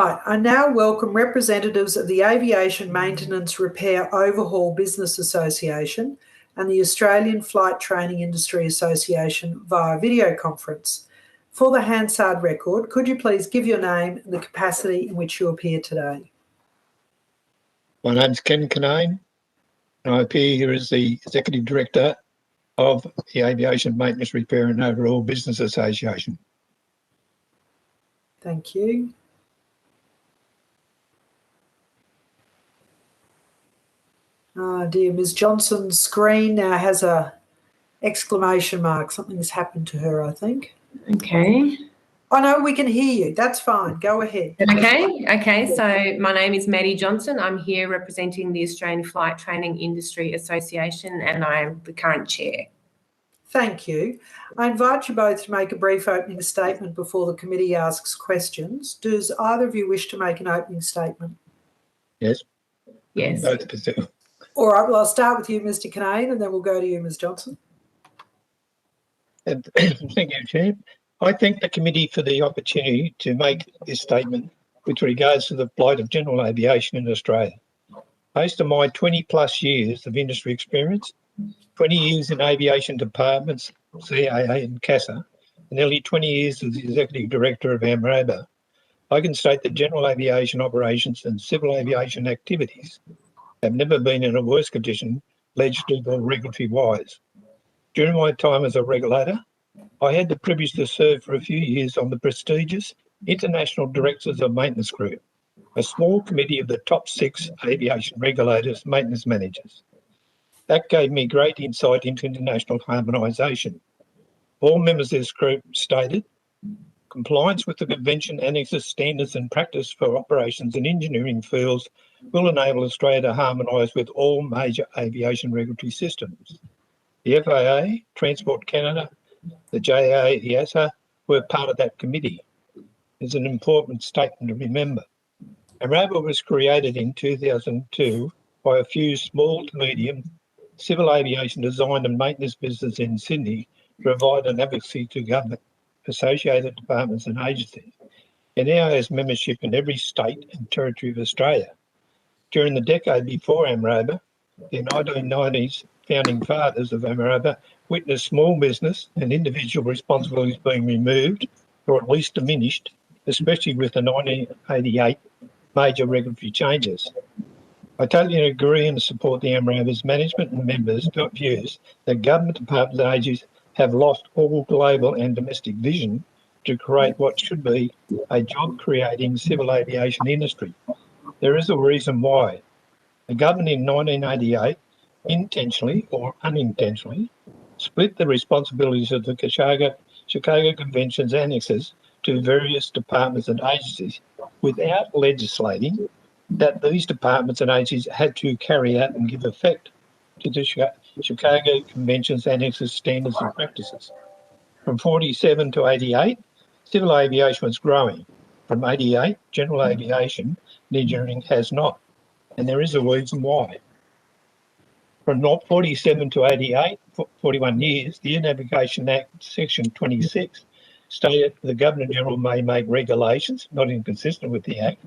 Right, I now welcome representatives of the Aviation Maintenance Repair Overhaul Business Association and the Australian Flight Training Industry Association via video conference. For the Hansard record, could you please give your name and the capacity in which you appear today? My name's Ken Kinane, and I appear here as the Executive Director of the Aviation Maintenance Repair and Overhaul Business Association. Thank you. Oh dear, Ms. Johnson's screen now has a exclamation mark. Something's happened to her, I think. Okay. Oh no, we can hear you. That's fine. Go ahead. Okay. So my name is Maddie Johnson. I'm here representing the Australian Flight Training Industry Association, and I am the current chair. Thank you. I invite you both to make a brief opening statement before the committee asks questions. Does either of you wish to make an opening statement? Yes. Yes. All right, well, I'll start with you, Mr. Kinane, and then we'll go to you, Ms. Johnson. Thank you, Chair. I thank the committee for the opportunity to make this statement with regards to the plight of general aviation in Australia. Based on my 20+ years of industry experience, 20 years in aviation departments, CAA and CASA, and nearly 20 years as the Executive Director of AMROBA, I can state that general aviation operations and civil aviation activities have never been in a worse condition, legislative or regulatory-wise. During my time as a regulator, I had the privilege to serve for a few years on the prestigious International Directors of Maintenance Group, a small committee of the top 6 aviation regulators, maintenance managers. That gave me great insight into international harmonisation. All members of this group stated compliance with the Convention annexes standards and practice for operations and engineering fields will enable Australia to harmonise with all major aviation regulatory systems. The FAA, Transport Canada, the JAA, the ASA were part of that committee. It's an important statement to remember. AMROBA was created in 2002 by a few small to medium civil aviation design and maintenance businesses in Sydney to provide an advocacy to government, associated departments and agencies. It now has membership in every state and territory of Australia. During the decade before AMROBA, the 1990s founding fathers of AMROBA witnessed small business and individual responsibilities being removed or at least diminished, especially with the 1988 major regulatory changes. I totally agree and support the AMROBA's management and members' views that government departments and agencies have lost all global and domestic vision to create what should be a job-creating civil aviation industry. There is a reason why. The government in 1988, intentionally or unintentionally, split the responsibilities of the Chicago Convention's annexes to various departments and agencies without legislating that these departments and agencies had to carry out and give effect to the Chicago Convention's annexes, standards and practices. From 47 to 88, civil aviation was growing. From 88, general aviation and engineering has not, and there is a reason why. From 47 to 88, 41 years, the Air Navigation Act, Section 26, stated the Governor-General may make regulations, not inconsistent with the Act,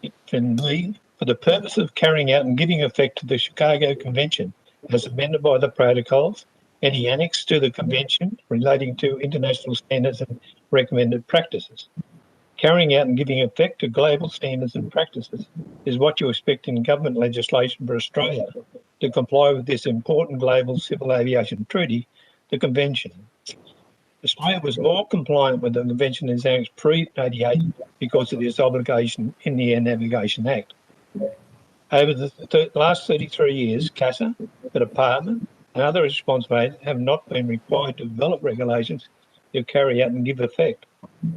it can be for the purpose of carrying out and giving effect to the Chicago Convention as amended by the protocols, any annex to the Convention relating to international standards and recommended practices. Carrying out and giving effect to global standards and practices is what you expect in government legislation for Australia to comply with this important global civil aviation treaty, the Convention. Australia was more compliant with the Convention in its annex pre-88 because of this obligation in the Air Navigation Act. Over the last 33 years, CASA, the Department and other responsibilities have not been required to develop regulations to carry out and give effect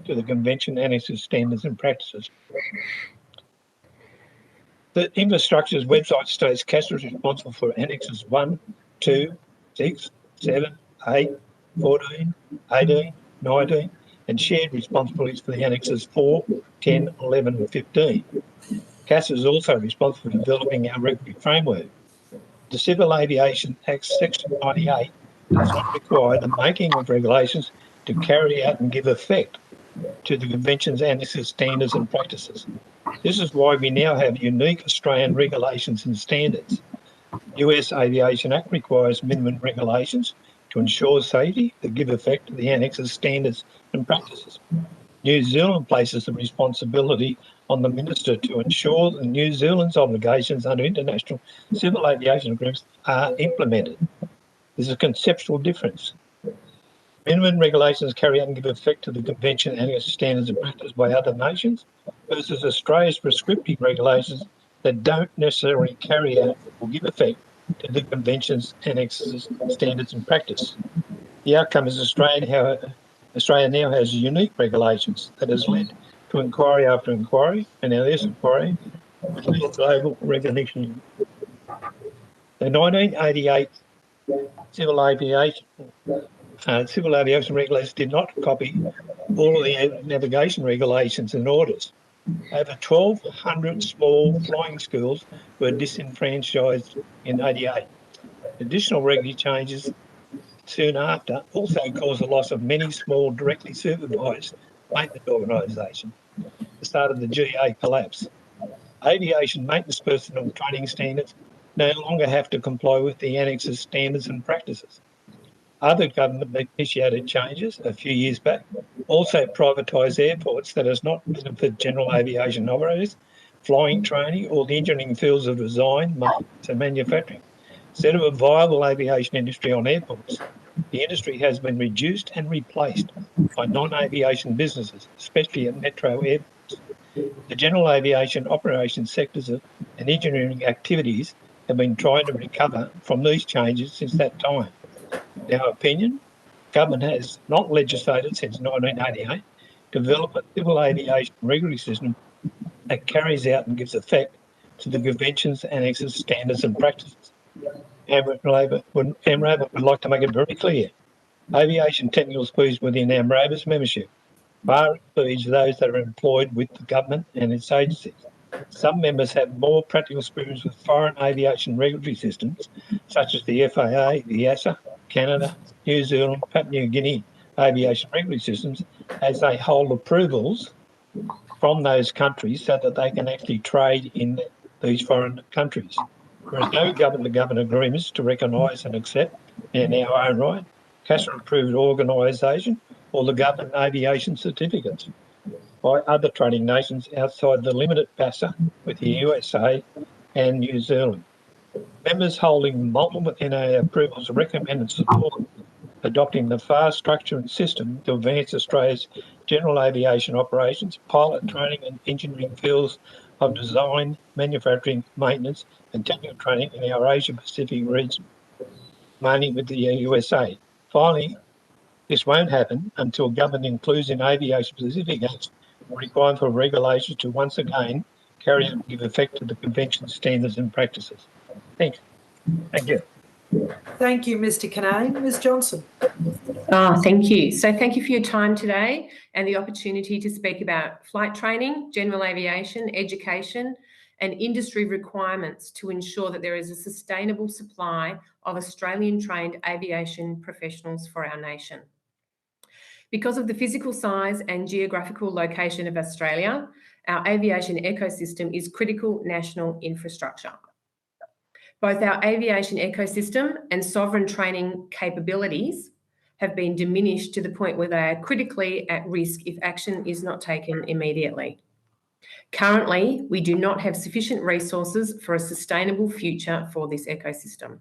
to the Convention annexes, standards and practices. The infrastructure's website states CASA is responsible for annexes 1, 2, 6, 7, 8, 14, 18, 19 and shared responsibilities for the annexes 4, 10, 11 and 15. CASA is also responsible for developing our regulatory framework. The Civil Aviation Act Section 98 does not require the making of regulations to carry out and give effect to the conventions, annexes, standards and practices. This is why we now have unique Australian regulations and standards. US Aviation Act requires minimum regulations to ensure safety that give effect to the annexes, standards and practices. New Zealand places the responsibility on the Minister to ensure that New Zealand's obligations under international civil aviation agreements are implemented. There's a conceptual difference. Minimum regulations carry out and give effect to the convention, annexes, standards and practices by other nations versus Australia's prescriptive regulations that don't necessarily carry out or give effect to the conventions, annexes, standards and practice. The outcome is Australia now has unique regulations that has led to inquiry after inquiry, and now this inquiry with global recognition. The 1988 civil aviation regulations did not copy all of the navigation regulations and orders. Over 1,200 small flying schools were disenfranchised in 88. Additional regulatory changes soon after also caused the loss of many small directly supervised maintenance organisations, the start of the GA collapse. Aviation maintenance personnel training standards no longer have to comply with the annexes, standards and practices. Other government-initiated changes a few years back also privatised airports that has not benefited general aviation operators, flying training or the engineering fields of design, maintenance and manufacturing. Instead of a viable aviation industry on airports, the industry has been reduced and replaced by non-aviation businesses, especially at metro airports. The general aviation operations sectors and engineering activities have been trying to recover from these changes since that time. In our opinion, government has not legislated since 1988 to develop a civil aviation regulatory system that carries out and gives effect to the conventions, annexes, standards and practices. AMROBA would like to make it very clear. Aviation technical speeds within AMROBA's membership far exceeds those that are employed with the government and its agencies. Some members have more practical experience with foreign aviation regulatory systems, such as the FAA, the EASA, Canada, New Zealand, Papua New Guinea aviation regulatory systems, as they hold approvals from those countries so that they can actually trade in these foreign countries. There is no government-to-government agreements to recognise and accept in our own right CASA-approved organisation or the government aviation certificates by other trading nations outside the limited PASA with the USA and New Zealand. Members holding multiple NAA approvals recommend and support adopting the fast structure and system to advance Australia's general aviation operations, pilot training and engineering fields of design, manufacturing, maintenance and technical training in our Asia-Pacific region, mainly with the USA. Finally, this won't happen until government includes in aviation-specific acts requirement for regulations to once again carry out and give effect to the convention, standards and practices. Thank you. Thank you, Mr. Kinane. Ms. Johnson. Thank you. So thank you for your time today and the opportunity to speak about flight training, general aviation, education and industry requirements to ensure that there is a sustainable supply of Australian-trained aviation professionals for our nation. Because of the physical size and geographical location of Australia, our aviation ecosystem is critical national infrastructure. Both our aviation ecosystem and sovereign training capabilities have been diminished to the point where they are critically at risk if action is not taken immediately. Currently, we do not have sufficient resources for a sustainable future for this ecosystem.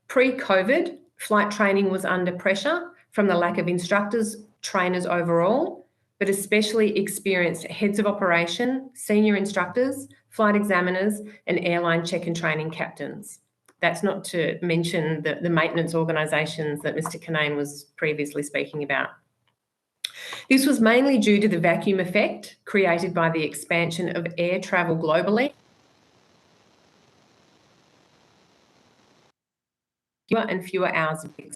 Pre-COVID, flight training was under pressure from the lack of instructors, trainers overall, but especially experienced heads of operation, senior instructors, flight examiners, and airline check and training captains. That's not to mention the maintenance organisations that Mr. Kinane was previously speaking about. This was mainly due to the vacuum effect created by the expansion of air travel globally. Fewer and fewer hours of flight.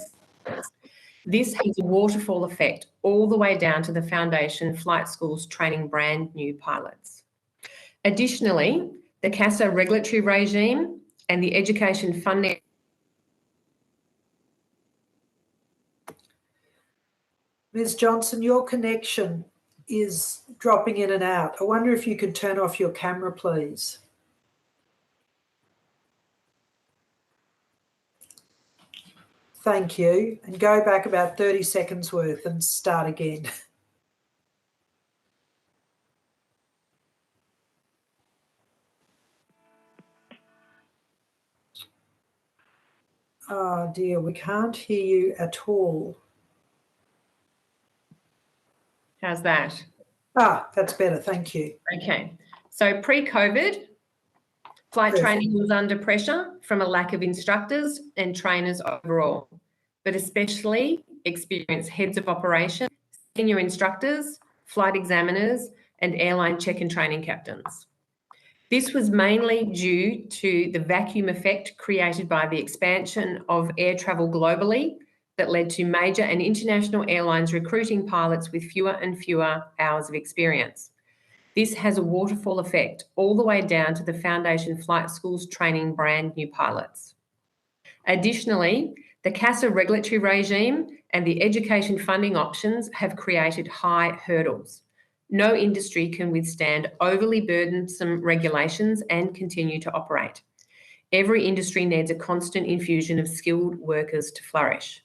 This has a waterfall effect all the way down to the foundation flight schools training brand new pilots. Additionally, the CASA regulatory regime and the education funding. Ms. Johnson, your connection is dropping in and out. I wonder if you could turn off your camera, please. Thank you. And go back about 30 seconds worth and start again. Oh dear, we can't hear you at all. How's that? Ah, that's better. Thank you. Okay. So pre-COVID, flight training was under pressure from a lack of instructors and trainers overall, but especially experienced heads of operation, senior instructors, flight examiners, and airline check and training captains. This was mainly due to the vacuum effect created by the expansion of air travel globally that led to major and international airlines recruiting pilots with fewer and fewer hours of experience. This has a waterfall effect all the way down to the foundation flight schools training brand new pilots. Additionally, the CASA regulatory regime and the education funding options have created high hurdles. No industry can withstand overly burdensome regulations and continue to operate. Every industry needs a constant infusion of skilled workers to flourish.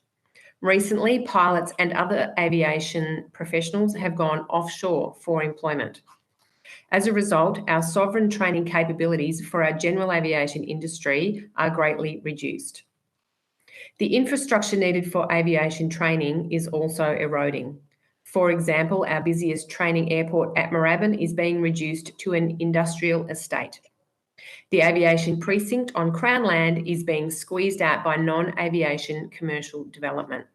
Recently, pilots and other aviation professionals have gone offshore for employment. As a result, our sovereign training capabilities for our general aviation industry are greatly reduced. The infrastructure needed for aviation training is also eroding. For example, our busiest training airport at AMROBA is being reduced to an industrial estate. The aviation precinct on Crown land is being squeezed out by non-aviation commercial development.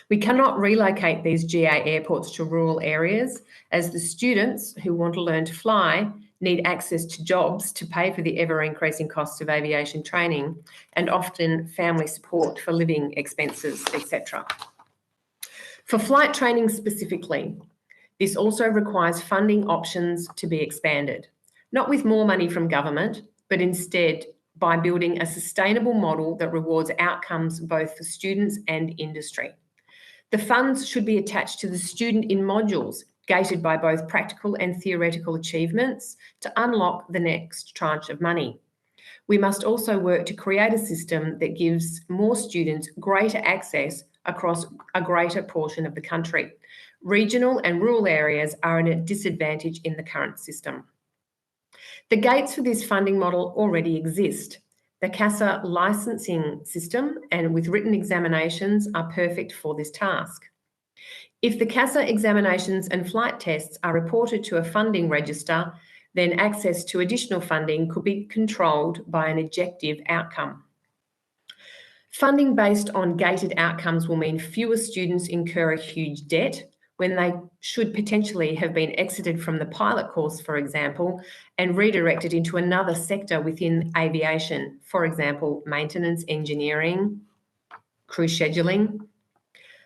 We cannot relocate these GA airports to rural areas, as the students who want to learn to fly need access to jobs to pay for the ever-increasing costs of aviation training and often family support for living expenses, etc. For flight training specifically, this also requires funding options to be expanded, not with more money from government, but instead by building a sustainable model that rewards outcomes both for students and industry. The funds should be attached to the student in modules, gated by both practical and theoretical achievements to unlock the next tranche of money. We must also work to create a system that gives more students greater access across a greater portion of the country. Regional and rural areas are at a disadvantage in the current system. The gates for this funding model already exist. The CASA licensing system and with written examinations are perfect for this task. If the CASA examinations and flight tests are reported to a funding register, then access to additional funding could be controlled by an objective outcome. Funding based on gated outcomes will mean fewer students incur a huge debt when they should potentially have been exited from the pilot course, for example, and redirected into another sector within aviation, for example, maintenance, engineering, crew scheduling.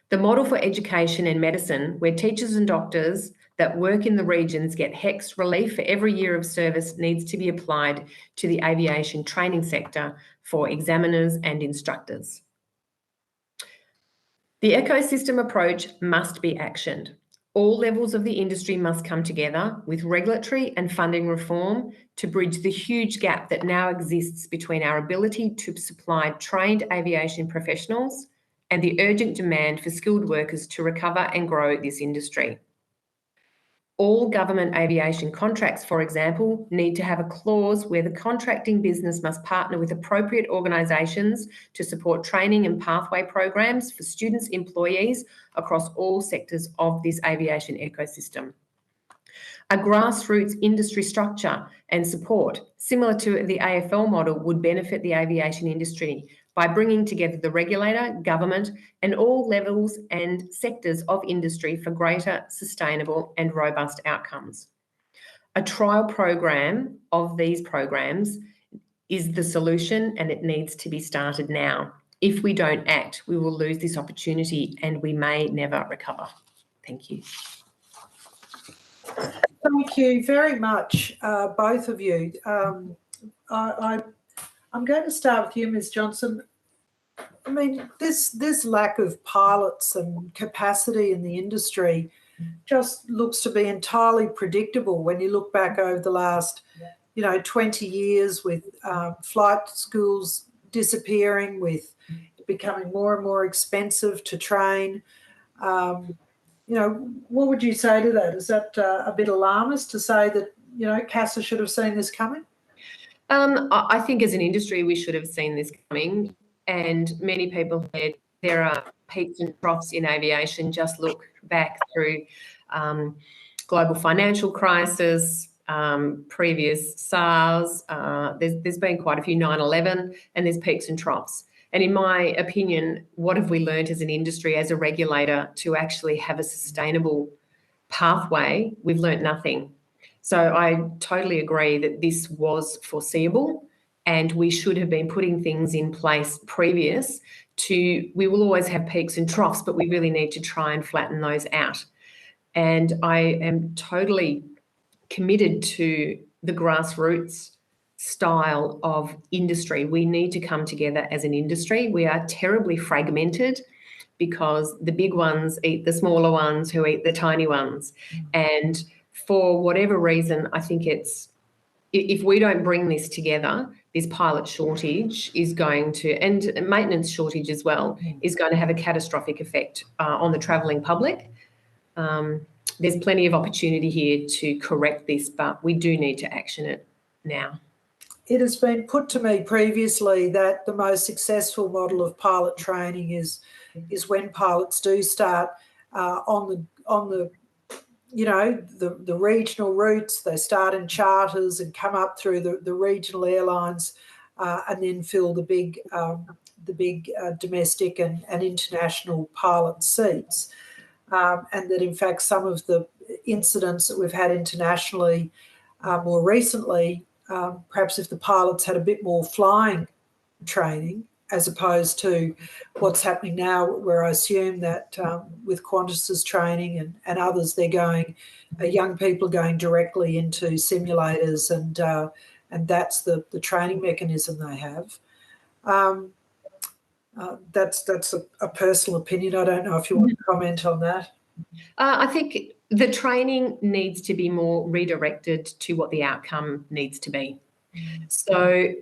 The model for education and medicine, where teachers and doctors that work in the regions get HECS relief for every year of service, needs to be applied to the aviation training sector for examiners and instructors. The ecosystem approach must be actioned. All levels of the industry must come together with regulatory and funding reform to bridge the huge gap that now exists between our ability to supply trained aviation professionals and the urgent demand for skilled workers to recover and grow this industry. All government aviation contracts, for example, need to have a clause where the contracting business must partner with appropriate organisations to support training and pathway programs for students, employees across all sectors of this aviation ecosystem. A grassroots industry structure and support, similar to the AFL model, would benefit the aviation industry by bringing together the regulator, government, and all levels and sectors of industry for greater sustainable and robust outcomes. A trial program of these programs is the solution, and it needs to be started now. If we don't act, we will lose this opportunity and we may never recover. Thank you. Thank you very much, both of you. I'm going to start with you, Ms. Johnson. I mean, this lack of pilots and capacity in the industry just looks to be entirely predictable when you look back over the last, 20 years with flight schools disappearing, with becoming more and more expensive to train. What would you say to that? Is that a bit alarmist to say that, CASA should have seen this coming? I think as an industry, we should have seen this coming, and many people said there are peaks and troughs in aviation. Just look back through global financial crisis, previous SARS. There's been quite a few 9/11, and there's peaks and troughs. And in my opinion, what have we learned as an industry, as a regulator, to actually have a sustainable pathway? We've learnt nothing. So I totally agree that this was foreseeable, and we should have been putting things in place previous to, we will always have peaks and troughs, but we really need to try and flatten those out. And I am totally committed to the grassroots style of industry. We need to come together as an industry. We are terribly fragmented because the big ones eat the smaller ones who eat the tiny ones. And for whatever reason, I think if we don't bring this together, this pilot shortage is going to, and maintenance shortage as well, is going to have a catastrophic effect on the travelling public. There's plenty of opportunity here to correct this, but we do need to action it now. It has been put to me previously that the most successful model of pilot training is when pilots do start on the regional routes. They start in charters and come up through the regional airlines, and then fill the big domestic and international pilot seats. And that, in fact, some of the incidents that we've had internationally more recently, perhaps if the pilots had a bit more flying training, as opposed to what's happening now, where I assume that with Qantas's training and others, they're going, young people are going directly into simulators, and that's the training mechanism they have. That's a personal opinion. I don't know if you want to comment on that. I think the training needs to be more redirected to what the outcome needs to be. So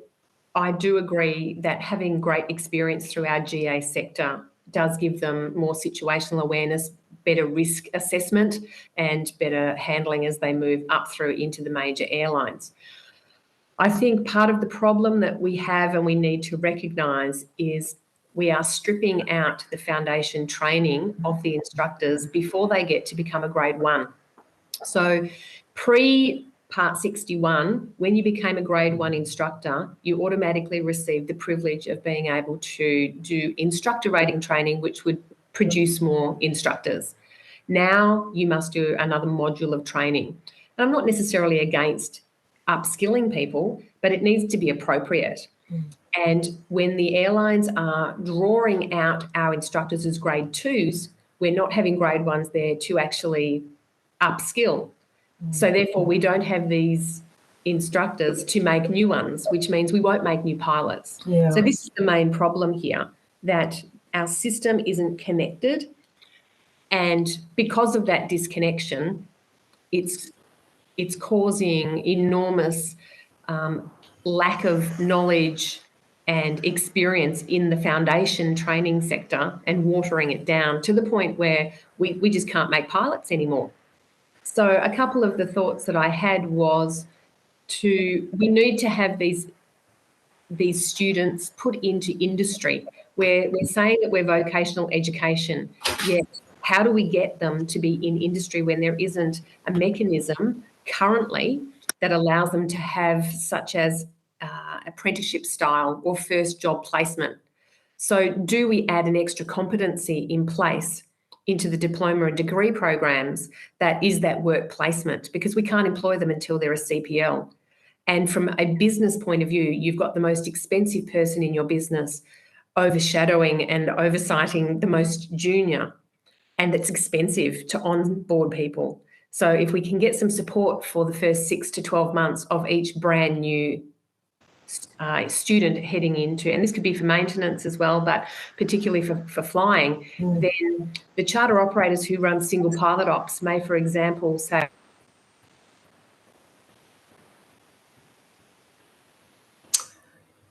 I do agree that having great experience through our GA sector does give them more situational awareness, better risk assessment, and better handling as they move up through into the major airlines. I think part of the problem that we have and we need to recognise is we are stripping out the foundation training of the instructors before they get to become a grade 1. So pre-Part 61, when you became a grade 1 instructor, you automatically received the privilege of being able to do instructor rating training, which would produce more instructors. Now you must do another module of training. And I'm not necessarily against upskilling people, but it needs to be appropriate. And when the airlines are drawing out our instructors as grade 2s, we're not having grade 1s there to actually upskill. So therefore, we don't have these instructors to make new ones, which means we won't make new pilots. Yeah. So this is the main problem here, that our system isn't connected. And because of that disconnection, it's causing enormous lack of knowledge and experience in the foundation training sector, and watering it down to the point where we just can't make pilots anymore. So a couple of the thoughts that I had was we need to have these students put into industry, where we're saying that we're vocational education, yet how do we get them to be in industry when there isn't a mechanism currently that allows them to have such as apprenticeship style or first job placement? So do we add an extra competency in place into the diploma and degree programs that is that work placement? Because we can't employ them until they're a CPL. And from a business point of view, you've got the most expensive person in your business overshadowing and oversighting the most junior, and it's expensive to onboard people. So if we can get some support for the first 6 to 12 months of each brand new student heading into, and this could be for maintenance as well, but particularly for flying, then the charter operators who run single pilot ops may, for example, say,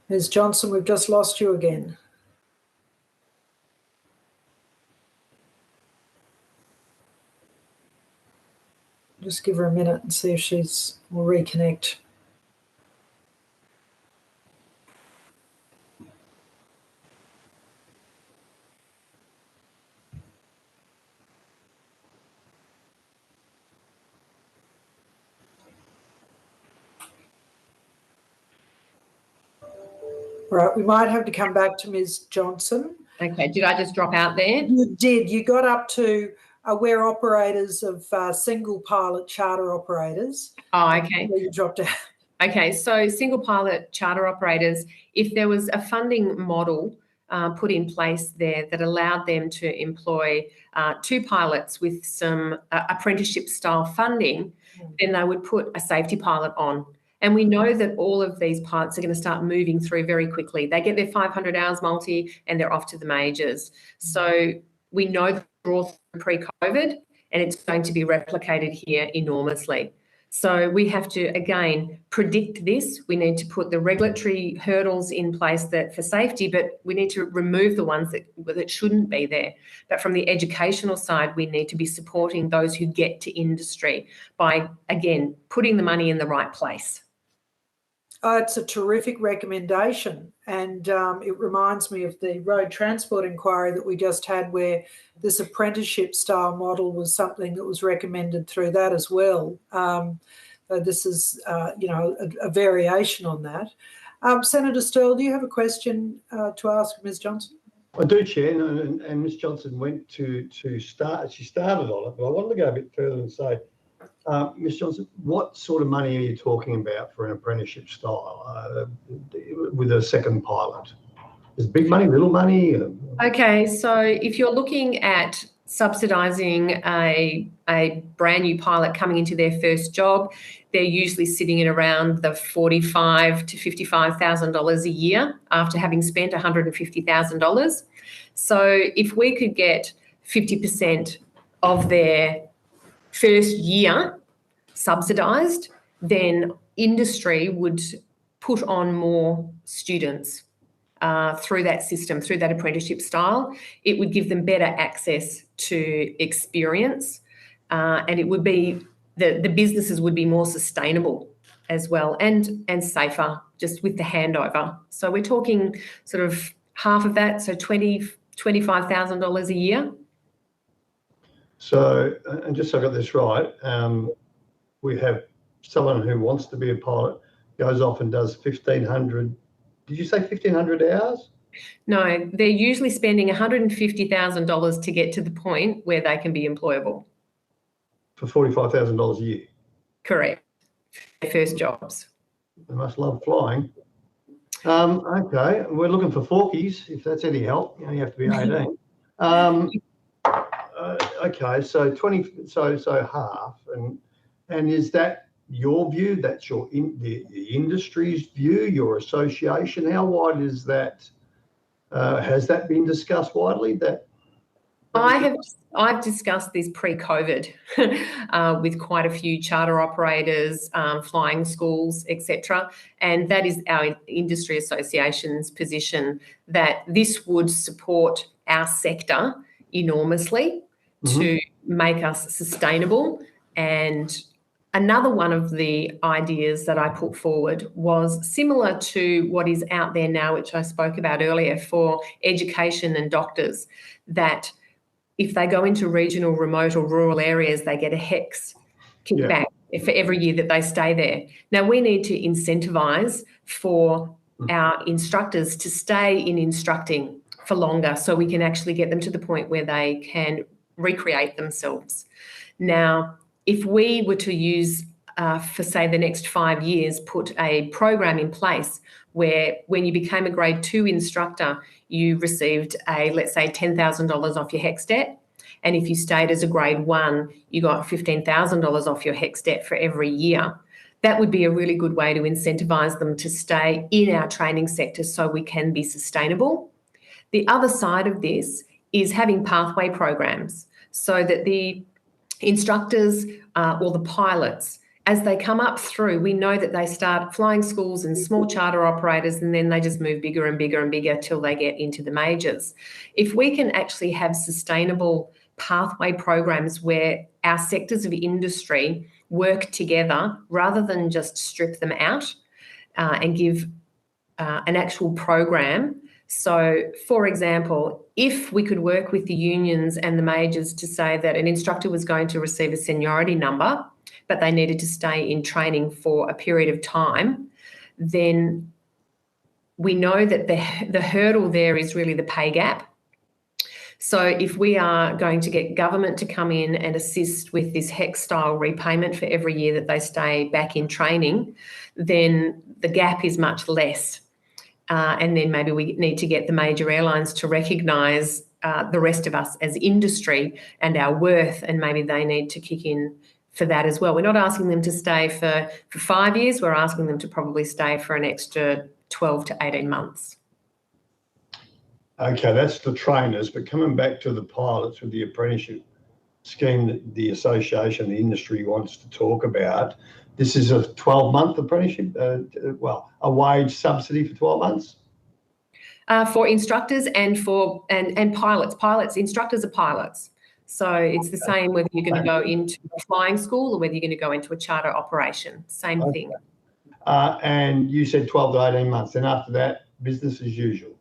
Ms. Johnson, we've just lost you again. Just give her a minute and see if will reconnect. Right, we might have to come back to Ms. Johnson. Okay, did I just drop out there? You did. You got up to we're operators of single pilot charter operators. Oh, okay. You dropped out. Okay, so single pilot charter operators, if there was a funding model put in place there that allowed them to employ 2 pilots with some apprenticeship style funding, then they would put a safety pilot on. And we know that all of these pilots are going to start moving through very quickly. They get their 500 hours multi and they're off to the majors. So we know the draw pre-COVID, and it's going to be replicated here enormously. So we have to, again, predict this. We need to put the regulatory hurdles in place that for safety, but we need to remove the ones that shouldn't be there. But from the educational side, we need to be supporting those who get to industry by, again, putting the money in the right place. Oh, it's a terrific recommendation, and it reminds me of the road transport inquiry that we just had, where this apprenticeship style model was something that was recommended through that as well. So this is, a variation on that. Senator Sterle, do you have a question to ask Ms. Johnson? I do, Chair, and Ms. Johnson went to start. She started on it, but I wanted to go a bit further and say, Ms. Johnson, what sort of money are you talking about for an apprenticeship style with a second pilot? Is it big money, little money? Okay, so if you're looking at subsidising a brand new pilot coming into their first job, they're usually sitting at around the $45,000 to $55,000 a year after having spent $150,000. So if we could get 50% of their first year subsidised, then industry would put on more students through that system, through that apprenticeship style. It would give them better access to experience, and it would be the businesses would be more sustainable as well, and safer just with the handover. So we're talking sort of half of that, so $25,000 a year. So, and just so I got this right, we have someone who wants to be a pilot, goes off and does 1,500, did you say 1,500 hours? No, they're usually spending $150,000 to get to the point where they can be employable. For $45,000 a year? Correct. Their first jobs. They must love flying. Okay, we're looking for forkies, if that's any help. You only have to be 18. Okay, so 20, so half, and is that your view? That's the industry's view, your association? How wide is that? Has that been discussed widely? I've discussed this pre-COVID with quite a few charter operators, flying schools, etc. And that is our industry association's position, that this would support our sector enormously to make us sustainable. And another one of the ideas that I put forward was similar to what is out there now, which I spoke about earlier for education and doctors, that if they go into regional, remote or rural areas, they get a HECS kickback for every year that they stay there. Now, we need to incentivise for our instructors to stay in instructing for longer so we can actually get them to the point where they can recreate themselves. Now, if we were to use, for say the next 5 years, put a program in place where when you became a grade 2 instructor, you received let's say $10,000 off your HECS debt. And if you stayed as a grade 1, you got $15,000 off your HECS debt for every year. that would be a really good way to incentivise them to stay in our training sector so we can be sustainable. The other side of this is having pathway programs so that the instructors or the pilots, as they come up through, we know that they start flying schools and small charter operators, and then they just move bigger and bigger and bigger till they get into the majors. If we can actually have sustainable pathway programs where our sectors of industry work together rather than just strip them out and give an actual program. So, for example, if we could work with the unions and the majors to say that an instructor was going to receive a seniority number, but they needed to stay in training for a period of time, then we know that the hurdle there is really the pay gap. So if we are going to get government to come in and assist with this HEC-style repayment for every year that they stay back in training, then the gap is much less. And then maybe we need to get the major airlines to recognise the rest of us as industry and our worth, and maybe they need to kick in for that as well. We're not asking them to stay for 5 years. We're asking them to probably stay for an extra 12 to 18 months. Okay, that's the trainers, but coming back to the pilots with the apprenticeship scheme that the association, the industry wants to talk about, this is a 12-month apprenticeship, a wage subsidy for 12 months? For instructors and for and pilots. Instructors are pilots. So it's the same whether you're going to go into a flying school or whether you're going to go into a charter operation. Same thing. And you said 12 to 18 months. Then after that, business as usual.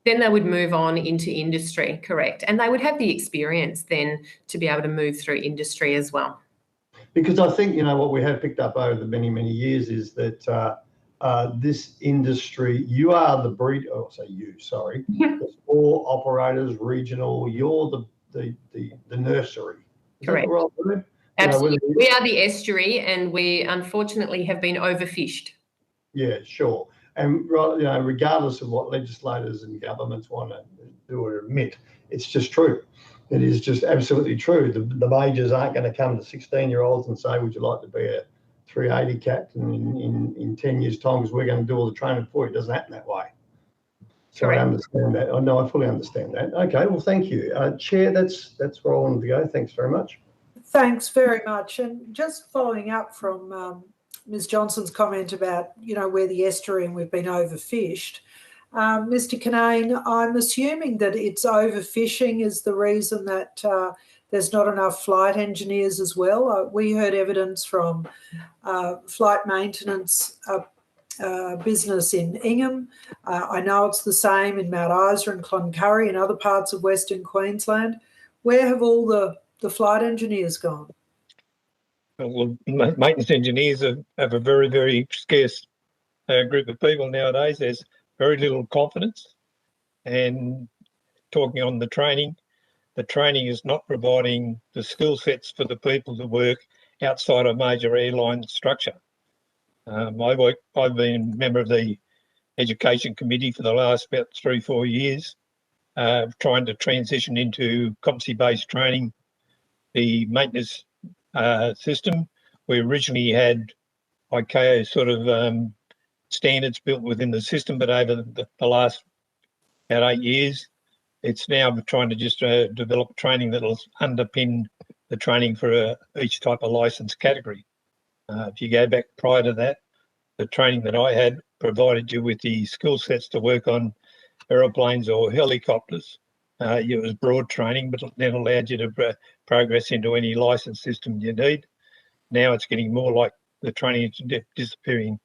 Then they would move on into industry, correct. And they would have the experience then to be able to move through industry as well. Because I think, what we have picked up over the many, many years is that this industry, you are the breed, the small operators, regional, you're the nursery. Correct. Right? Absolutely. We are the estuary, and we unfortunately have been overfished. Yeah, sure. And regardless of what legislators and governments want to do or admit, it's just true. It is just absolutely true. The majors aren't going to come to 16-year-olds and say, would you like to be a 380 captain in 10 years' time, because we're going to do all the training for you. It doesn't happen that way. So correct. I understand that. I know, I fully understand that. Okay, well, thank you. Chair, that's where I wanted to go. Thanks very much. Thanks very much. And just following up from Ms. Johnson's comment about, we're the estuary and we've been overfished. Mr. Kinane, I'm assuming that it's overfishing is the reason that there's not enough flight engineers as well. We heard evidence from flight maintenance business in Ingham. I know it's the same in Mount Isa and Cloncurry and other parts of Western Queensland. Where have all the flight engineers gone? Well, maintenance engineers have a very, very scarce group of people nowadays. There's very little confidence. And talking on the training is not providing the skill sets for the people to work outside a major airline structure. I've been a member of the Education Committee for the last about 3-4 years, trying to transition into competency-based training. The maintenance system, we originally had ICAO sort of standards built within the system, but over the last about 8 years, it's now trying to just develop training that will underpin the training for each type of license category. If you go back prior to that, the training that I had provided you with the skill sets to work on aeroplanes or helicopters. It was broad training, but it then allowed you to progress into any license system you need. Now it's getting more like the training is disappearing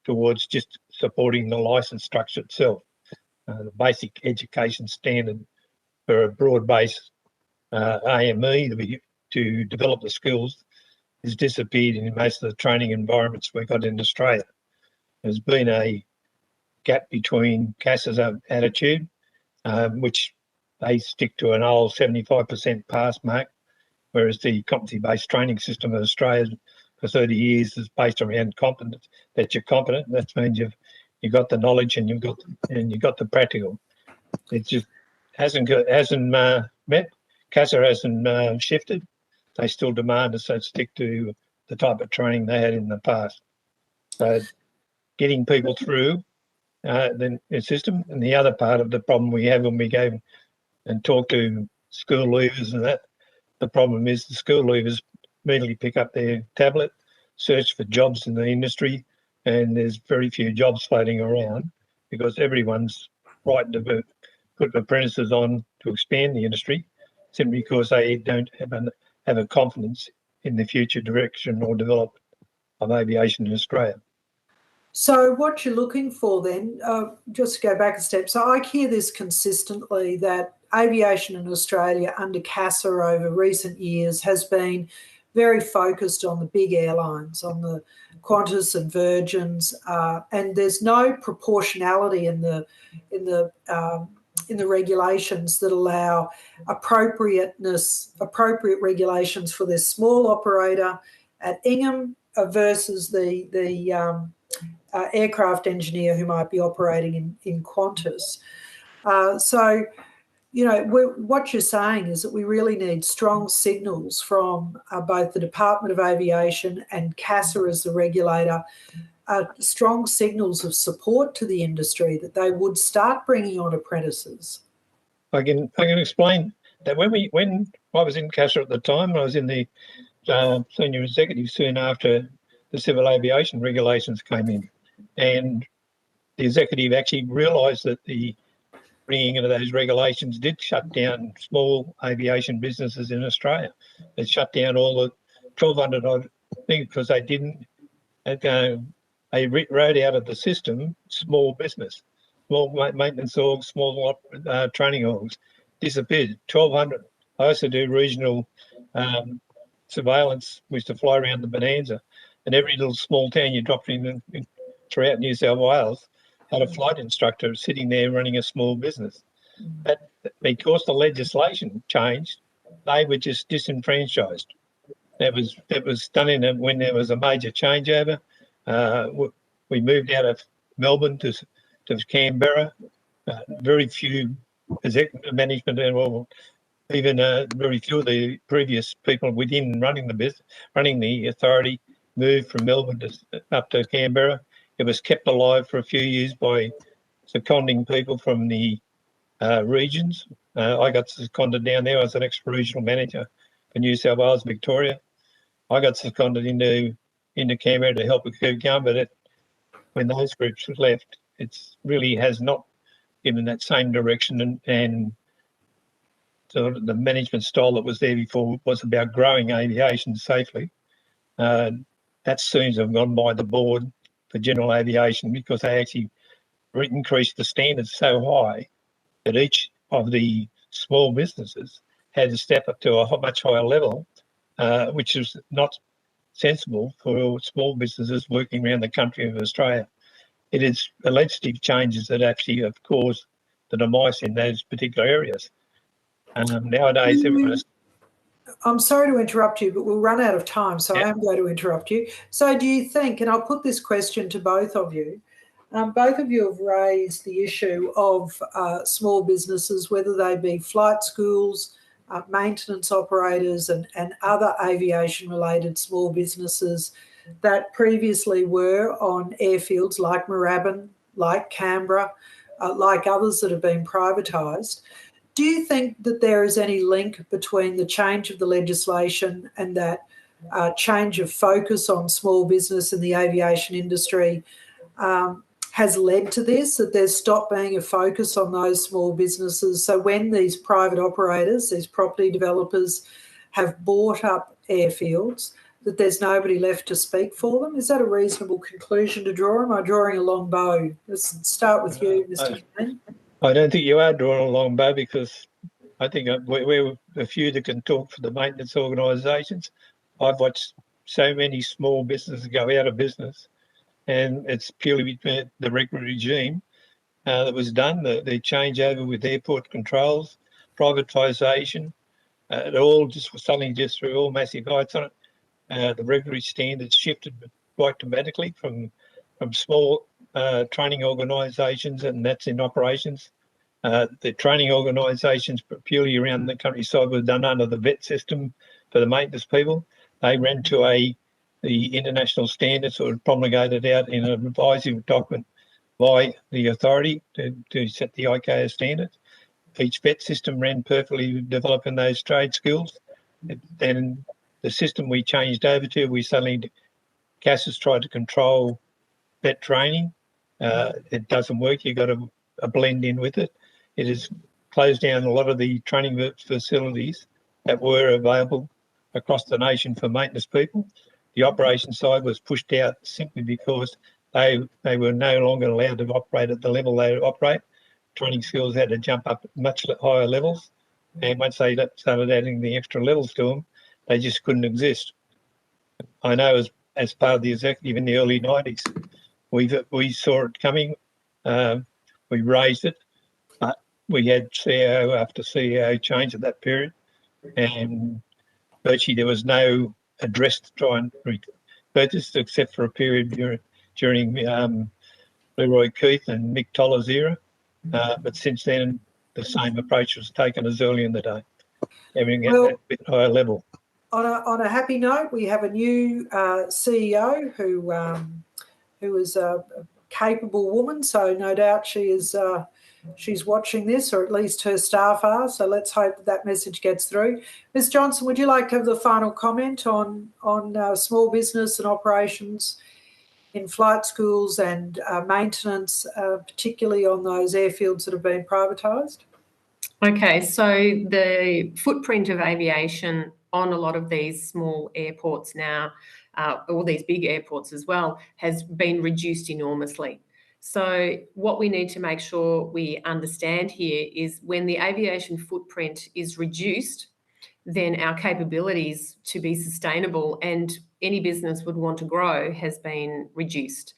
towards just supporting the license structure itself. The basic education standard for a broad-based AME to develop the skills has disappeared in most of the training environments we've got in Australia. There's been a gap between CASA's attitude, which they stick to an old 75% pass mark, whereas the competency-based training system of Australia for 30 years is based around competence, that you're competent. That means you've got the knowledge and you've got the practical. It just hasn't met. CASA hasn't shifted. They still demand us to stick to the type of training they had in the past. getting people through the system. And the other part of the problem we have when we go and talk to school leavers and that, the problem is the school leavers immediately pick up their tablet, search for jobs in the industry, and there's very few jobs floating around because everyone's frightened to put apprentices on to expand the industry simply because they don't have a confidence in the future direction or development of aviation in Australia. So what you're looking for then, just to go back a step, so I hear this consistently that aviation in Australia under CASA over recent years has been very focused on the big airlines, on the Qantas and Virgins, and there's no proportionality in the regulations that allow appropriate regulations for this small operator at Ingham versus the aircraft engineer who might be operating in Qantas. So, you know, what you're saying is that we really need strong signals from both the Department of Aviation and CASA as the regulator, strong signals of support to the industry that they would start bringing on apprentices. I can explain that when I was in CASA at the time, I was in the senior executive soon after the civil aviation regulations came in, and the executive actually realised that the bringing into those regulations did shut down small aviation businesses in Australia. It shut down all the 1,200 odd things because they didn't. They wrote out of the system small business, small maintenance orgs, small training orgs, disappeared. 1,200. I also do regional surveillance. We used to fly around the Bonanza, and every little small town you dropped in throughout New South Wales had a flight instructor sitting there running a small business. But because the legislation changed, they were just disenfranchised. That was done when there was a major changeover. We moved out of Melbourne to Canberra. Very few management and even very few of the previous people within running the authority moved from Melbourne up to Canberra. It was kept alive for a few years by seconding people from the regions. I got seconded down there. I was an ex-regional manager for New South Wales, Victoria. I got seconded into Canberra to help with Keep Going, but when those groups left, it really has not given that same direction, and sort of the management style that was there before was about growing aviation safely. That seems to have gone by the board for general aviation because they actually increased the standards so high that each of the small businesses had to step up to a much higher level, which is not sensible for small businesses working around the country of Australia. It is legislative changes that actually have caused the demise in those particular areas. Nowadays, I'm sorry to interrupt you, but we'll run out of time, so I am going to interrupt you. So do you think, and I'll put this question to both of you have raised the issue of small businesses, whether they be flight schools, maintenance operators and other aviation-related small businesses that previously were on airfields like Moorabbin, like Canberra, like others that have been privatised. Do you think that there is any link between the change of the legislation and that change of focus on small business in the aviation industry has led to this, that there's stopped being a focus on those small businesses? So when these private operators, these property developers have bought up airfields, that there's nobody left to speak for them? Is that a reasonable conclusion to draw? Am I drawing a long bow? Let's start with you, Mr. Kane. I don't think you are drawing a long bow because I think we're a few that can talk for the maintenance organisations. I've watched so many small businesses go out of business, and it's purely the regulatory regime that was done, the changeover with airport controls, privatisation. It all just was suddenly just threw all massive heights on it. The regulatory standards shifted quite dramatically from small training organisations, and that's in operations. The training organisations purely around the countryside were done under the vet system for the maintenance people. They ran to a the international standards were promulgated out in an advisory document by the authority to set the ICAO standards. Each vet system ran perfectly, developing those trade skills. Then the system we changed over to, we suddenly, CASA's tried to control vet training. It doesn't work. You've got to blend in with it. It has closed down a lot of the training facilities that were available across the nation for maintenance people. The operation side was pushed out simply because they were no longer allowed to operate at the level they operate. Training skills had to jump up much higher levels, and once they started adding the extra levels to them, they just couldn't exist. I know as part of the executive in the early 90s, we saw it coming. We raised it, but we had CEO after CEO change at that period, and virtually there was no address to try and repurchase except for a period during Leroy Keith and Mick Toller's era. But since then, the same approach was taken as early in the day, everything at a bit higher level. On a happy note, we have a new CEO who is a capable woman, so no doubt she's watching this, or at least her staff are. So let's hope that message gets through. Ms. Johnson, would you like to have the final comment on small business and operations in flight schools and maintenance, particularly on those airfields that have been privatised? Okay, so the footprint of aviation on a lot of these small airports now, all these big airports as well, has been reduced enormously. So what we need to make sure we understand here is when the aviation footprint is reduced, then our capabilities to be sustainable and any business would want to grow has been reduced.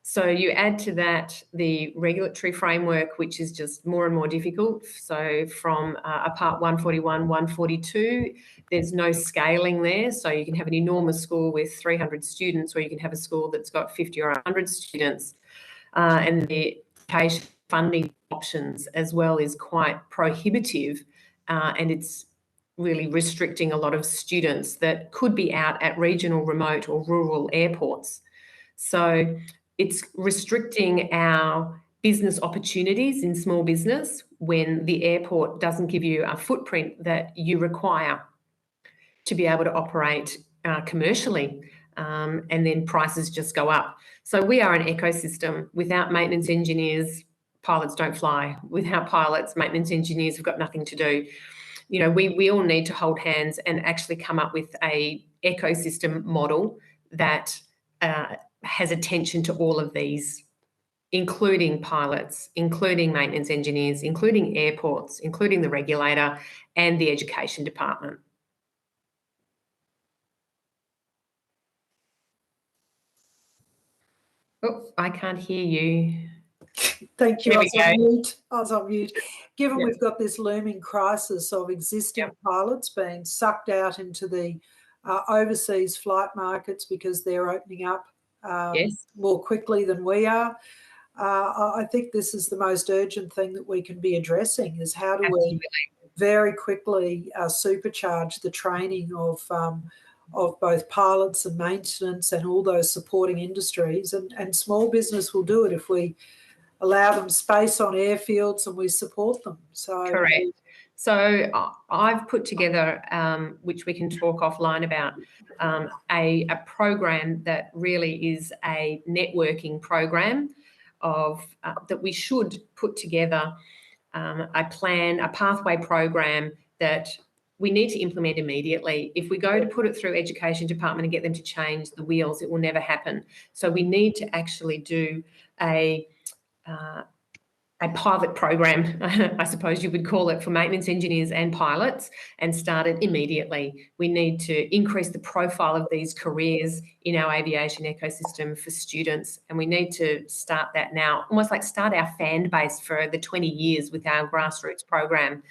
So you add to that the regulatory framework, which is just more and more difficult. So from a Part 141, 142, there's no scaling there. So you can have an enormous school with 300 students, or you can have a school that's got 50 or 100 students. And the education funding options as well is quite prohibitive, and it's really restricting a lot of students that could be out at regional, remote or rural airports. So it's restricting our business opportunities in small business when the airport doesn't give you a footprint that you require to be able to operate commercially, and then prices just go up. So we are an ecosystem. Without maintenance engineers, pilots don't fly. Without pilots, maintenance engineers have got nothing to do. You know, we all need to hold hands and actually come up with a ecosystem model that has attention to all of these, including pilots, including maintenance engineers, including airports, including the regulator and the education department. Oh, I can't hear you. Thank you. I was on mute. Given Yep. we've got this looming crisis of existing Yep. pilots being sucked out into the overseas flight markets because they're opening up Yes. more quickly than we are, I think this is the most urgent thing that we can be addressing, is how do Absolutely. we very quickly supercharge the training of both pilots and maintenance and all those supporting industries, and small business will do it if we allow them space on airfields and we support them. So correct. So I've put together, which we can talk offline about, a program that really is a networking program of that we should put together a plan, a pathway program that we need to implement immediately. If we go to put it through education department and get them to change the wheels, it will never happen. So we need to actually do a pilot program, I suppose you would call it, for maintenance engineers and pilots, and start it immediately. We need to increase the profile of these careers in our aviation ecosystem for students, and we need to start that now, almost like start our fan base for the 20 years with our grassroots program.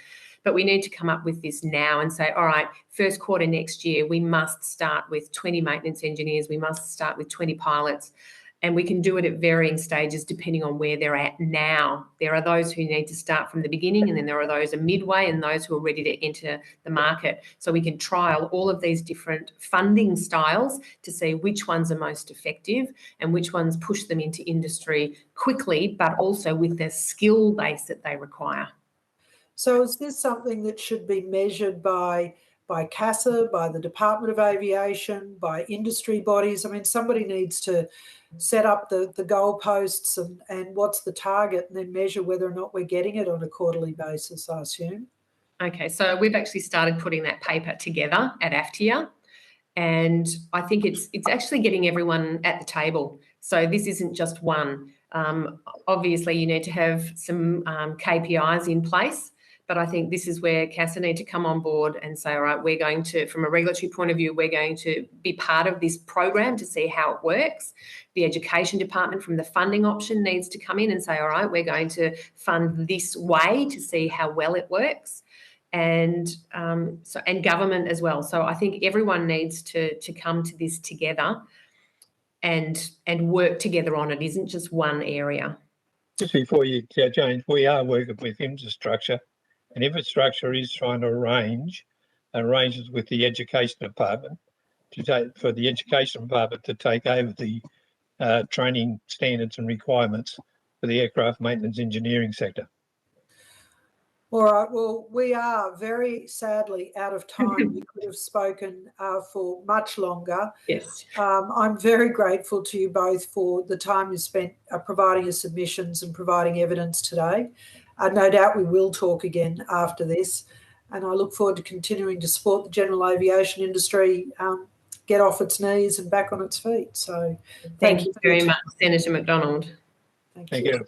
But we need to come up with this now and say, all right, first quarter next year, we must start with 20 maintenance engineers, we must start with 20 pilots, And we can do it at varying stages depending on where they're at now. There are those who need to start from the beginning, and then there are those are midway and those who are ready to enter the market. So we can trial all of these different funding styles to see which ones are most effective and which ones push them into industry quickly, but also with the skill base that they require. So is this something that should be measured by CASA, by the Department of Aviation, by industry bodies? I mean, somebody needs to set up the goalposts and what's the target, and then measure whether or not we're getting it on a quarterly basis, I assume. Okay, so we've actually started putting that paper together at AFTIA, and I think it's actually getting everyone at the table. So this isn't just one. Obviously, you need to have some KPIs in place, but I think this is where CASA need to come on board and say, all right, we're going to, from a regulatory point of view, we're going to be part of this program to see how it works. The education department from the funding option needs to come in and say, all right, we're going to fund this way to see how well it works. And government as well. So I think everyone needs to come to this together and work together on it. It isn't just one area. Just before you, Jane, we are working with infrastructure, and infrastructure is trying to arranges with the education department for the education department to take over the training standards and requirements for the aircraft maintenance engineering sector. All right, well, we are very sadly out of time. We could have spoken for much longer. Yes. I'm very grateful to you both for the time you spent providing your submissions and providing evidence today. No doubt we will talk again after this, and I look forward to continuing to support the general aviation industry get off its knees and back on its feet. So thank you very much, Senator McDonald. Thank you.